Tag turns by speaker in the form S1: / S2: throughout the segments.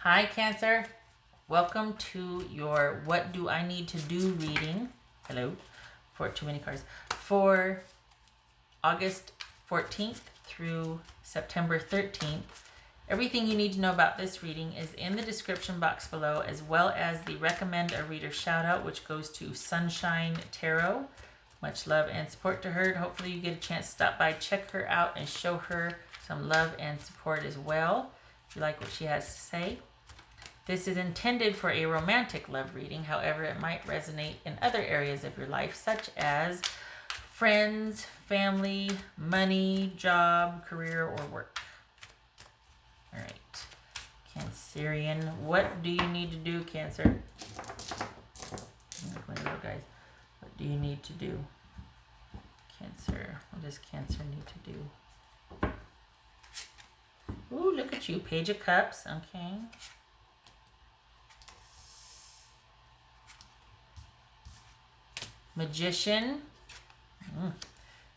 S1: Hi, Cancer. Welcome to your What Do I Need to Do reading. Hello. For too many cards. For August 14th through September 13th. Everything you need to know about this reading is in the description box below, as well as the recommend a reader shout out, which goes to Sunshine Tarot. Much love and support to her. Hopefully you get a chance to stop by, check her out, and show her some love and support as well, if you like what she has to say. This is intended for a romantic love reading. However, it might resonate in other areas of your life, such as friends, family, money, job, career, or work. All right. Cancerian, what do you need to do, Cancer? Guys, what do you need to do? Cancer, what does Cancer need to do? Ooh, look at you, Page of Cups, okay. Magician,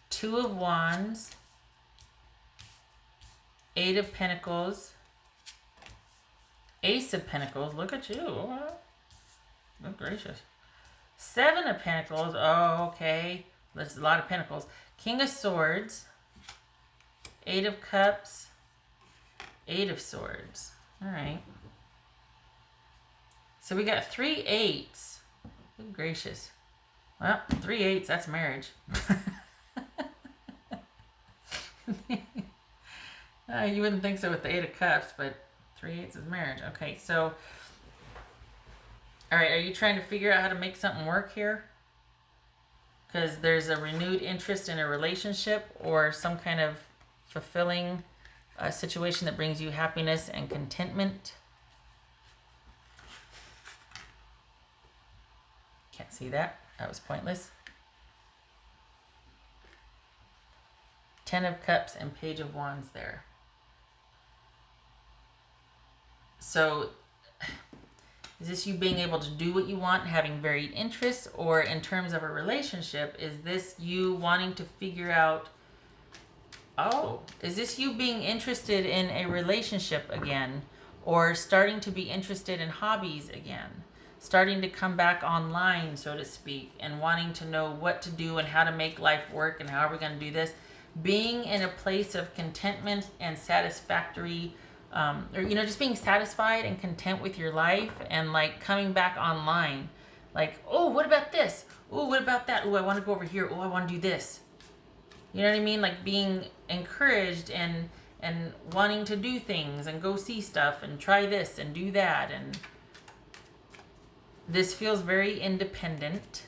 S1: Two of Wands, Eight of Pentacles, Ace of Pentacles, look at you, oh, gracious. Seven of Pentacles, oh, okay, there's a lot of Pentacles. King of Swords, Eight of Cups, Eight of Swords, all right. So we got 3 eights, good gracious. Well, 3 eights, that's marriage. You wouldn't think so with the 8 of Cups, but 3 eights is marriage. Okay, so, all right, are you trying to figure out how to make something work here? Because there's a renewed interest in a relationship or some kind of fulfilling situation that brings you happiness and contentment. Can't see that. That was pointless. 10 of Cups and Page of Wands there. So, is this you being able to do what you want, having varied interests, or in terms of a relationship, is this you wanting to figure out, is this you being interested in a relationship again, or starting to be interested in hobbies again? Starting to come back online, so to speak, and wanting to know what to do and how to make life work and how are we going to do this. Being in a place of contentment and satisfactory, or, just being satisfied and content with your life and like coming back online. Like, oh, what about this? Oh, what about that? Oh, I want to go over here. Oh, I want to do this. You know what I mean? Like being encouraged and wanting to do things and go see stuff and try this and do that, and this feels very independent.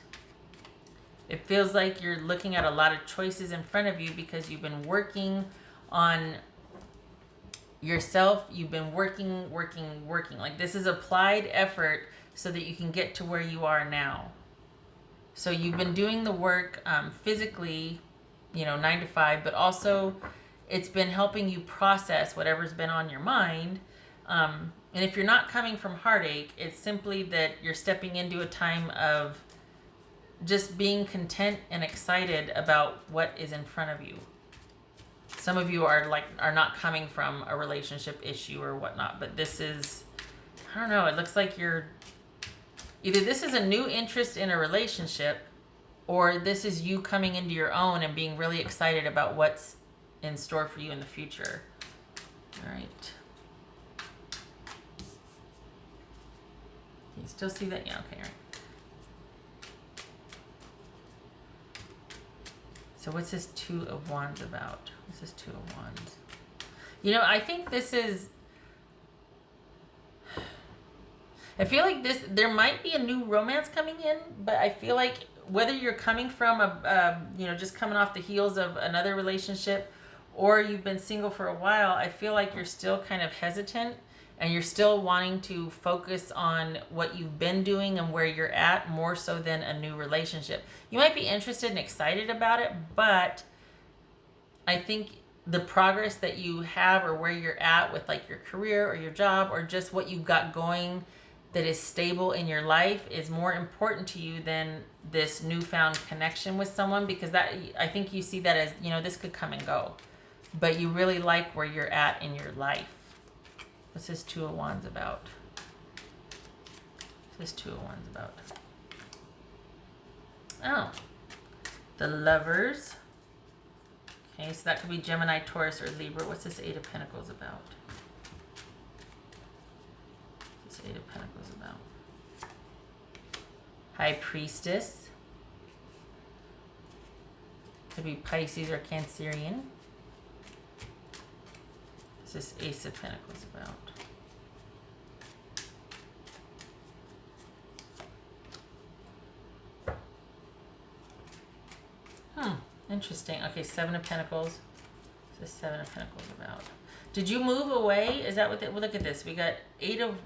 S1: It feels like you're looking at a lot of choices in front of you because you've been working on yourself. You've been working. Like this is applied effort so that you can get to where you are now. So you've been doing the work physically, 9 to 5, but also it's been helping you process whatever's been on your mind. And if you're not coming from heartache, it's simply that you're stepping into a time of just being content and excited about what is in front of you. Some of you are not coming from a relationship issue or whatnot, but this is, I don't know, it looks like either this is a new interest in a relationship, or this is you coming into your own and being really excited about what's in store for you in the future. All right. Can you still see that? Yeah, okay, all right. So what's this 2 of Wands about? What's this 2 of Wands? I think this is, I feel like there might be a new romance coming in, but I feel like whether you're coming from just coming off the heels of another relationship, or you've been single for a while, I feel like you're still kind of hesitant and you're still wanting to focus on what you've been doing and where you're at more so than a new relationship. You might be interested and excited about it, but I think the progress that you have or where you're at with like your career or your job or just what you've got going that is stable in your life is more important to you than this newfound connection with someone, because that, I think you see that as, this could come and go, but you really like where you're at in your life. What's this Two of Wands about? What's this Two of Wands about? Oh, the Lovers. Okay, so that could be Gemini, Taurus, or Libra. What's this Eight of Pentacles about? What's this Eight of Pentacles about? High Priestess. Could be Pisces or Cancerian. What's this Ace of Pentacles about? Interesting. Okay, Seven of Pentacles. What's this Seven of Pentacles about? Did you move away? Is that what well, look at this. We got Eight of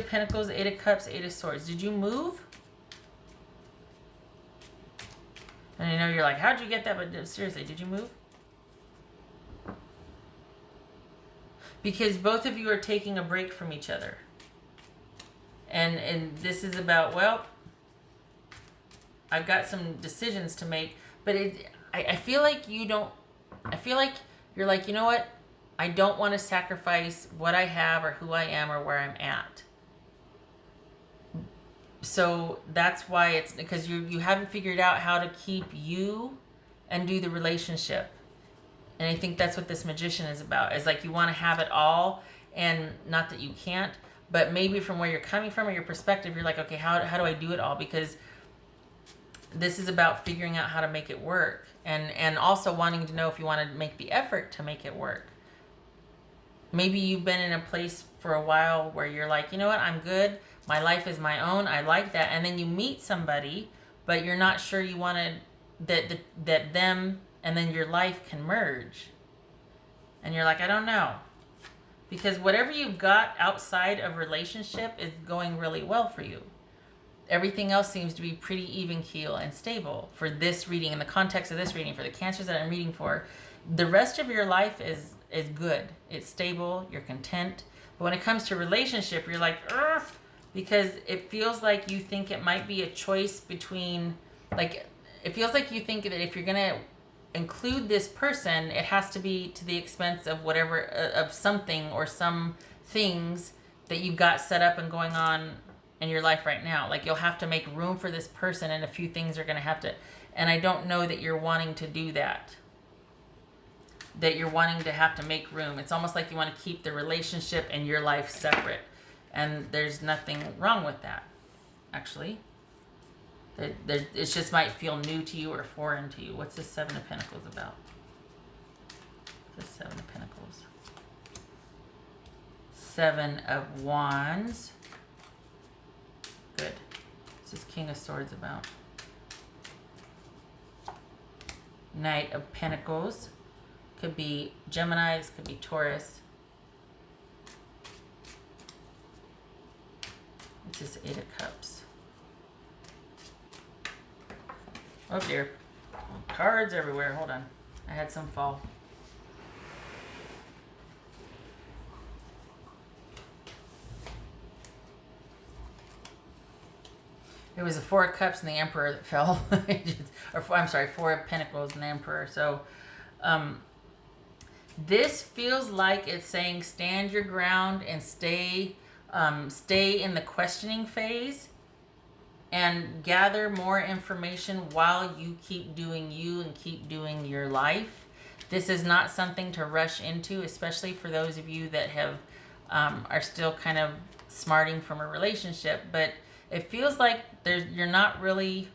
S1: Pentacles, Eight of Cups, Eight of Swords. Did you move? And I know you're like, how'd you get that? But seriously, did you move? Because both of you are taking a break from each other. And this is about, well, I've got some decisions to make, but I feel like you don't, I feel like you're like, you know what? I don't want to sacrifice what I have or who I am or where I'm at. So that's why it's, because you haven't figured out how to keep you and do the relationship. And I think that's what this Magician is about. Is like you want to have it all, and not that you can't, but maybe from where you're coming from or your perspective, you're like, okay, how do I do it all? Because this is about figuring out how to make it work, and also wanting to know if you want to make the effort to make it work. Maybe you've been in a place for a while where you're like, you know what, I'm good. My life is my own. I like that. And then you meet somebody, but you're not sure you want to, that them and then your life can merge. And you're like, I don't know. Because whatever you've got outside of relationship is going really well for you. Everything else seems to be pretty even keel and stable for this reading, in the context of this reading, for the Cancers that I'm reading for. The rest of your life is good. It's stable. You're content. But when it comes to relationship, you're like, ugh, because it feels like you think it might be a choice between, like, it feels like you think that if you're going to include this person, it has to be to the expense of whatever, of something or some things that you've got set up and going on in your life right now. Like, you'll have to make room for this person, and a few things are going to have to, and I don't know that you're wanting to do that. That you're wanting to have to make room. It's almost like you want to keep the relationship and your life separate. And there's nothing wrong with that, actually. It just might feel new to you or foreign to you. What's this Seven of Pentacles about? What's this Seven of Pentacles? Seven of Wands. Good. What's this King of Swords about? Knight of Pentacles. Could be Geminis, could be Taurus. It's this Eight of Cups. Oh dear. Cards everywhere. Hold on. I had some fall. It was the Four of Cups and the Emperor that fell. Or I'm sorry, Four of Pentacles and the Emperor. So, this feels like it's saying stand your ground and stay in the questioning phase and gather more information while you keep doing you and keep doing your life. This is not something to rush into, especially for those of you that have are still kind of smarting from a relationship. But it feels like you're not really,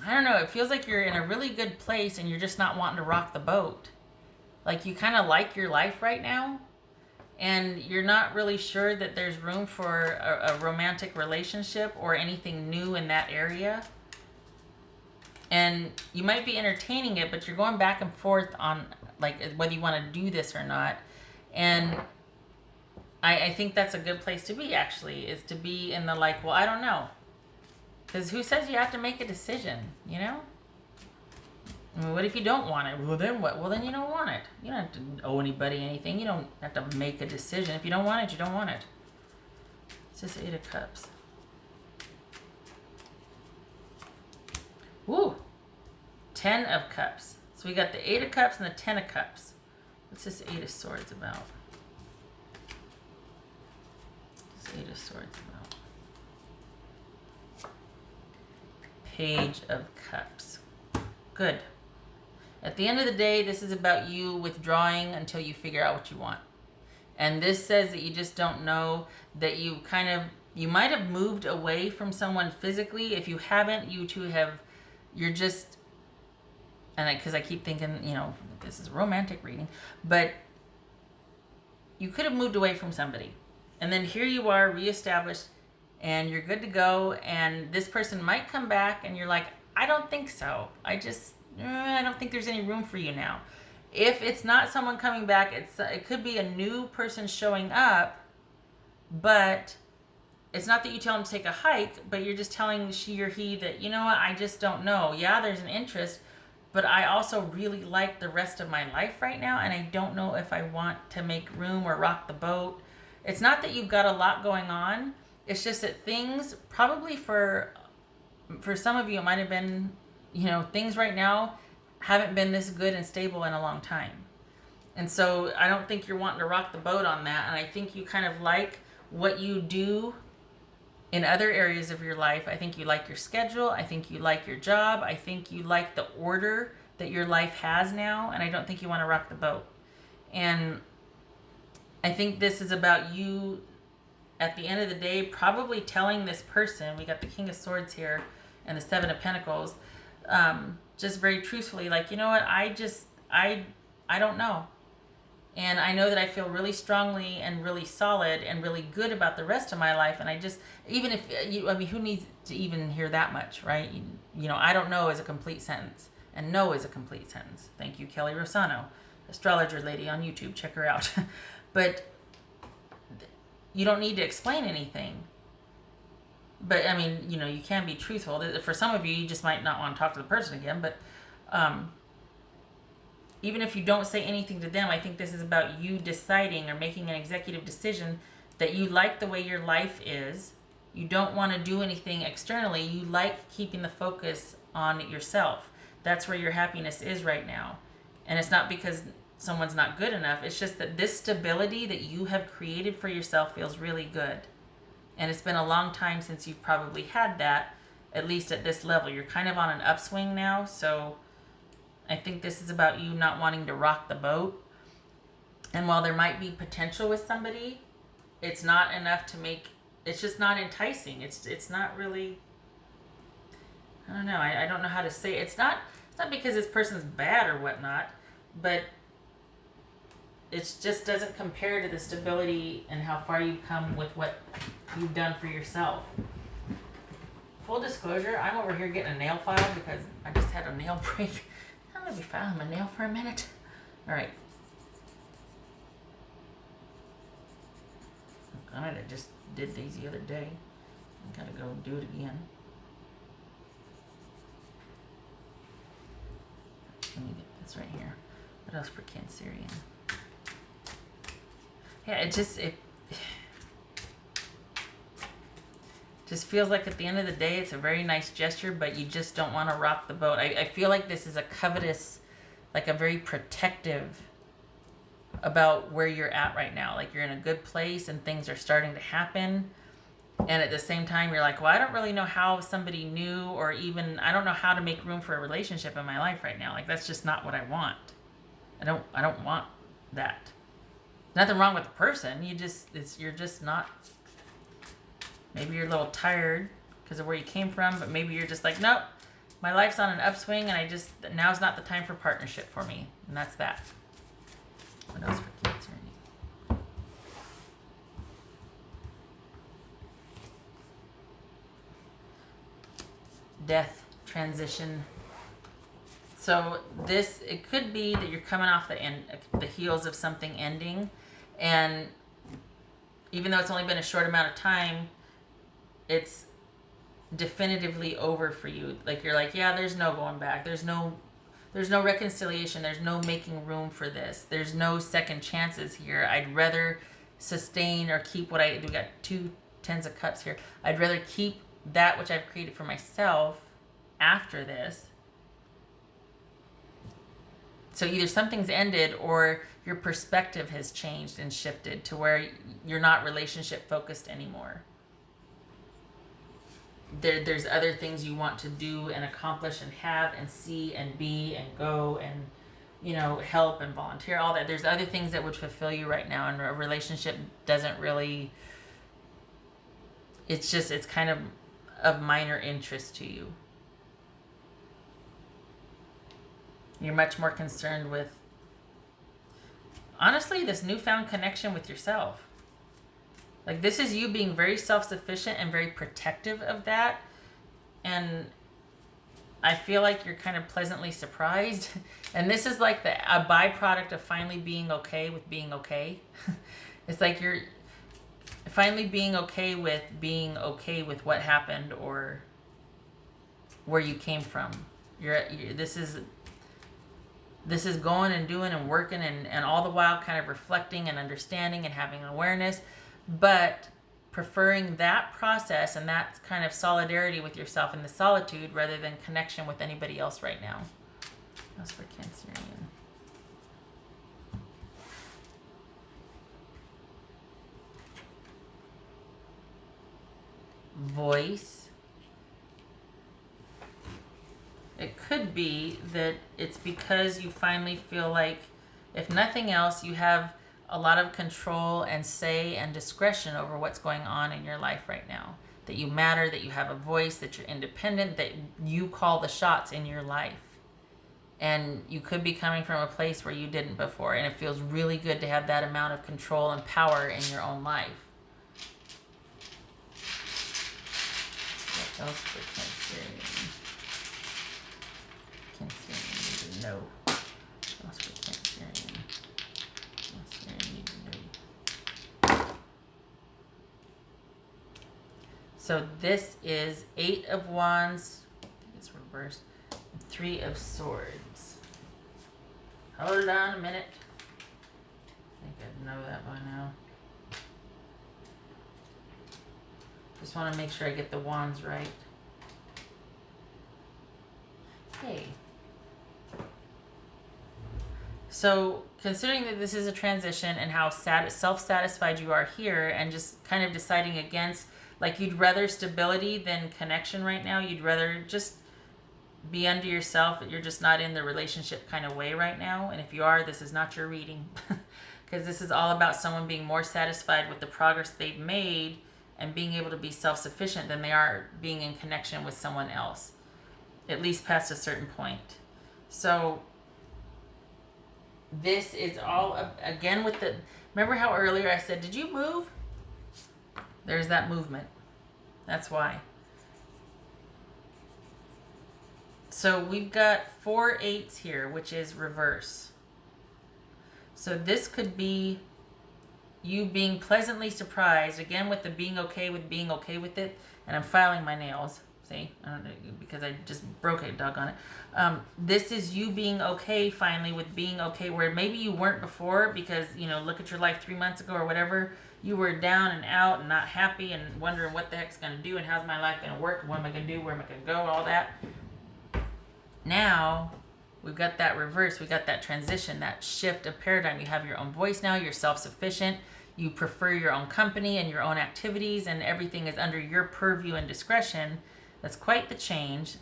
S1: I don't know, it feels like you're in a really good place and you're just not wanting to rock the boat. Like, you kind of like your life right now, and you're not really sure that there's room for a romantic relationship or anything new in that area. And you might be entertaining it, but you're going back and forth on, like, whether you want to do this or not. And I think that's a good place to be, actually, is to be in the, like, well, I don't know. Because who says you have to make a decision, you know? I mean, what if you don't want it? Well, then what? Well, then you don't want it. You don't have to owe anybody anything. You don't have to make a decision. If you don't want it, you don't want it. It's just Eight of Cups. Woo! 10 of Cups. So we got the Eight of Cups and the 10 of Cups. What's this Eight of Swords about? Eight of Swords about? Page of Cups. Good. At the end of the day, this is about you withdrawing until you figure out what you want. And this says that you just don't know, that you might have moved away from someone physically. If you haven't, you're just, because I keep thinking, this is a romantic reading, but you could have moved away from somebody. And then here you are, reestablished, and you're good to go. And this person might come back and you're like, I don't think so. I don't think there's any room for you now. If it's not someone coming back, it could be a new person showing up, but it's not that you tell them to take a hike, but you're just telling she or he that, you know what, I just don't know. Yeah, there's an interest, but I also really like the rest of my life right now, and I don't know if I want to make room or rock the boat. It's not that you've got a lot going on. It's just that things, probably for some of you, it might have been, things right now haven't been this good and stable in a long time. And so I don't think you're wanting to rock the boat on that. And I think you kind of like what you do in other areas of your life. I think you like your schedule. I think you like your job. I think you like the order that your life has now. And I don't think you want to rock the boat. And I think this is about you, at the end of the day, probably telling this person, we got the King of Swords here and the Seven of Pentacles, just very truthfully, like, you know what, I don't know. And I know that I feel really strongly and really solid and really good about the rest of my life. And I just, even if who needs to even hear that much, right? I don't know is a complete sentence, and no is a complete sentence. Thank you, Kelly Rosano, astrologer lady on YouTube. Check her out. But you don't need to explain anything. But you can be truthful. For some of you, you just might not want to talk to the person again. But even if you don't say anything to them, I think this is about you deciding or making an executive decision that you like the way your life is. You don't want to do anything externally. You like keeping the focus on yourself. That's where your happiness is right now. And it's not because someone's not good enough. It's just that this stability that you have created for yourself feels really good. And it's been a long time since you've probably had that, at least at this level. You're kind of on an upswing now, so I think this is about you not wanting to rock the boat. And while there might be potential with somebody, it's not enough to make, it's just not enticing. It's not really, I don't know. I don't know how to say it. It's not because this person's bad or whatnot, but it just doesn't compare to the stability and how far you've come with what you've done for yourself. Full disclosure, I'm over here getting a nail file because I just had a nail break. I'm going to be filing my nail for a minute. All right. I just did these the other day. I got to go do it again. Let me get this right here. What else for Cancerian? Yeah, it just feels like at the end of the day, it's a very nice gesture, but you just don't want to rock the boat. I feel like this is a covetous, like a very protective about where you're at right now. Like you're in a good place and things are starting to happen. And at the same time, you're like, well, I don't really know how somebody new, or even, I don't know how to make room for a relationship in my life right now. Like, that's just not what I want. I don't want that. Nothing wrong with the person. You're just not, maybe you're a little tired because of where you came from, but maybe you're just like, nope, my life's on an upswing and now's not the time for partnership for me. And that's that. What else for Cancer? Death, transition. So it could be that you're coming off the heels of something ending, and even though it's only been a short amount of time, it's definitively over for you. Like you're like, yeah, there's no going back. There's no reconciliation. There's no making room for this. There's no second chances here. I'd rather sustain or keep we got 2 Tens of Cups here. I'd rather keep that which I've created for myself after this. So either something's ended or your perspective has changed and shifted to where you're not relationship focused anymore. There's other things you want to do and accomplish and have and see and be and go and, you know, help and volunteer, all that. There's other things that would fulfill you right now, and a relationship doesn't really, it's kind of minor interest to you. You're much more concerned with, honestly, this newfound connection with yourself. Like, this is you being very self-sufficient and very protective of that. And I feel like you're kind of pleasantly surprised. And this is like a byproduct of finally being okay with being okay. It's like you're finally being okay with what happened or where you came from. This is going and doing and working and all the while kind of reflecting and understanding and having awareness, but preferring that process and that kind of solidarity with yourself in the solitude rather than connection with anybody else right now. That's for Cancerian. Voice. It could be that it's because you finally feel like, if nothing else, you have a lot of control and say and discretion over what's going on in your life right now. That you matter, that you have a voice, that you're independent, that you call the shots in your life. And you could be coming from a place where you didn't before, and it feels really good to have that amount of control and power in your own life. What else for Cancerian? Cancerian need to know. What else for Cancerian? Cancerian need to know. So this is 8 of Wands. I think it's reversed. 3 of Swords. Hold on a minute. I think I'd know that by now. Just want to make sure I get the wands right. Hey. So, considering that this is a transition and how self-satisfied you are here, and just kind of deciding against, like, you'd rather stability than connection right now. You'd rather just be unto yourself, that you're just not in the relationship kind of way right now. And if you are, this is not your reading. Because this is all about someone being more satisfied with the progress they've made and being able to be self-sufficient than they are being in connection with someone else, at least past a certain point. So this is all, again, with the, remember how earlier I said, did you move? There's that movement. That's why. So we've got 4 8s here, which is reverse. So this could be you being pleasantly surprised, again with the being okay with it, and I'm filing my nails, see, I don't know, because I just broke it, doggone it. This is you being okay finally with being okay, where maybe you weren't before, because, you know, look at your life 3 months ago or whatever, you were down and out and not happy and wondering what the heck's going to do and how's my life going to work, what am I going to do, where am I going to go, all that. Now we've got that reverse. We got that transition, that shift of paradigm. You have your own voice now. You're self-sufficient. You prefer your own company and your own activities, and everything is under your purview and discretion. That's quite the change.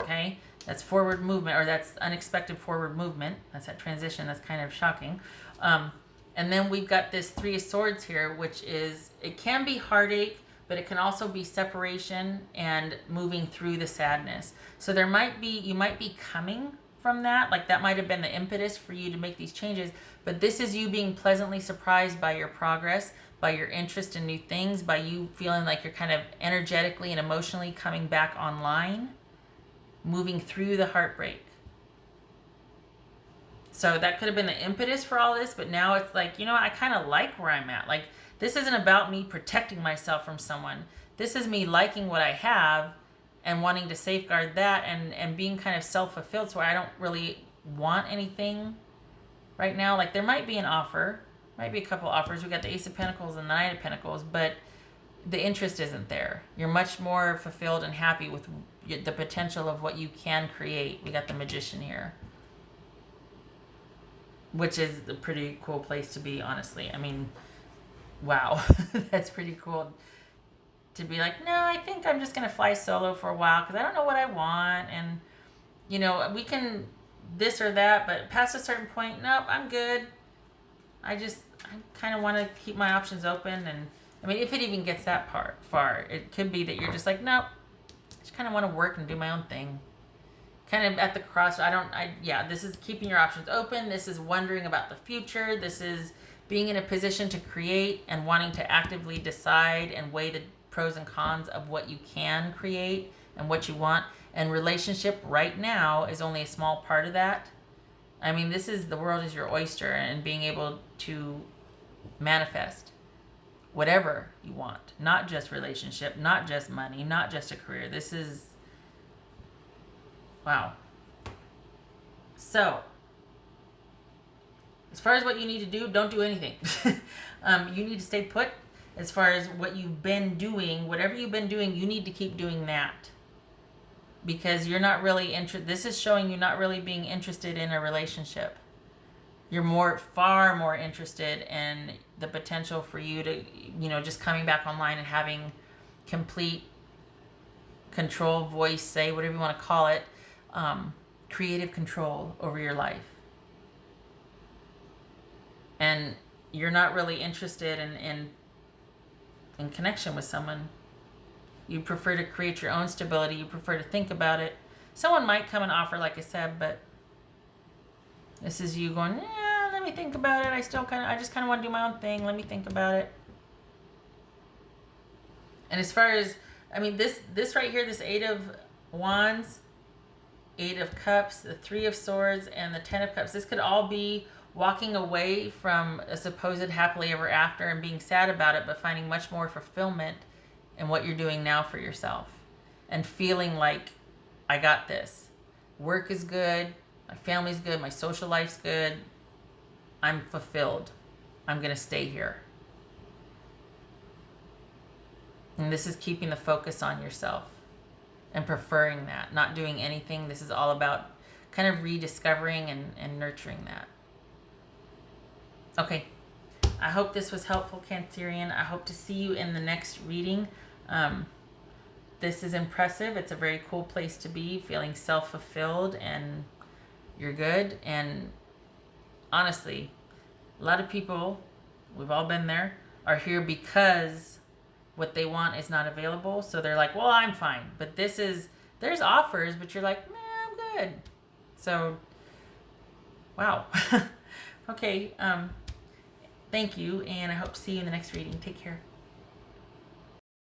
S1: Okay, that's forward movement, or that's unexpected forward movement. That's that transition. That's kind of shocking. And then we've got this 3 of Swords here, which is, it can be heartache, but it can also be separation and moving through the sadness. So there might be, you might be coming from that, like that might have been the impetus for you to make these changes, but this is you being pleasantly surprised by your progress, by your interest in new things, by you feeling like you're kind of energetically and emotionally coming back online, moving through the heartbreak. So that could have been the impetus for all this, but now it's like, you know, I kind of like where I'm at. Like, this isn't about me protecting myself from someone. This is me liking what I have and wanting to safeguard that, and being kind of self-fulfilled, so I don't really want anything right now. Like, there might be an offer, might be a couple offers. We got the Ace of Pentacles and the Knight of Pentacles, but the interest isn't there. You're much more fulfilled and happy with the potential of what you can create. We got the Magician here. which is a pretty cool place to be, honestly. I mean, wow, that's pretty cool to be like, no, I think I'm just going to fly solo for a while because I don't know what I want. And, you know, we can this or that, but past a certain point, nope, I'm good. I kind of want to keep my options open. And I mean, if it even gets that far, it could be that you're just like, nope, I just kind of want to work and do my own thing. Kind of at the cross. This is keeping your options open. This is wondering about the future. This is being in a position to create and wanting to actively decide and weigh the pros and cons of what you can create and what you want. And relationship right now is only a small part of that. I mean, the world is your oyster, and being able to manifest whatever you want, not just relationship, not just money, not just a career. This is, wow. So, as far as what you need to do, don't do anything. You need to stay put. As far as what you've been doing, whatever you've been doing, you need to keep doing that. Because you're not really interested. This is showing you not really being interested in a relationship. You're far more interested in the potential for you to, just coming back online and having complete control, voice, say, whatever you want to call it, creative control over your life. And you're not really interested in connection with someone. You prefer to create your own stability. You prefer to think about it. Someone might come and offer, like I said, but this is you going, yeah, let me think about it. I just kind of want to do my own thing. Let me think about it. And as far as, I mean, this right here, this 8 of Wands, 8 of Cups, the 3 of Swords, and the 10 of Cups, this could all be walking away from a supposed happily ever after and being sad about it, but finding much more fulfillment in what you're doing now for yourself. And feeling like, I got this. Work is good. My family's good. My social life's good. I'm fulfilled. I'm going to stay here. And this is keeping the focus on yourself and preferring that, not doing anything. This is all about kind of rediscovering and nurturing that. Okay. I hope this was helpful, Cancerian. I hope to see you in the next reading. This is impressive. It's a very cool place to be, feeling self-fulfilled, and you're good. And honestly, a lot of people, we've all been there, are here because what they want is not available. So they're like, well, I'm fine. But there's offers, but you're like, man, I'm good. So, wow. Okay. Thank you. And I hope to see you in the next reading. Take care.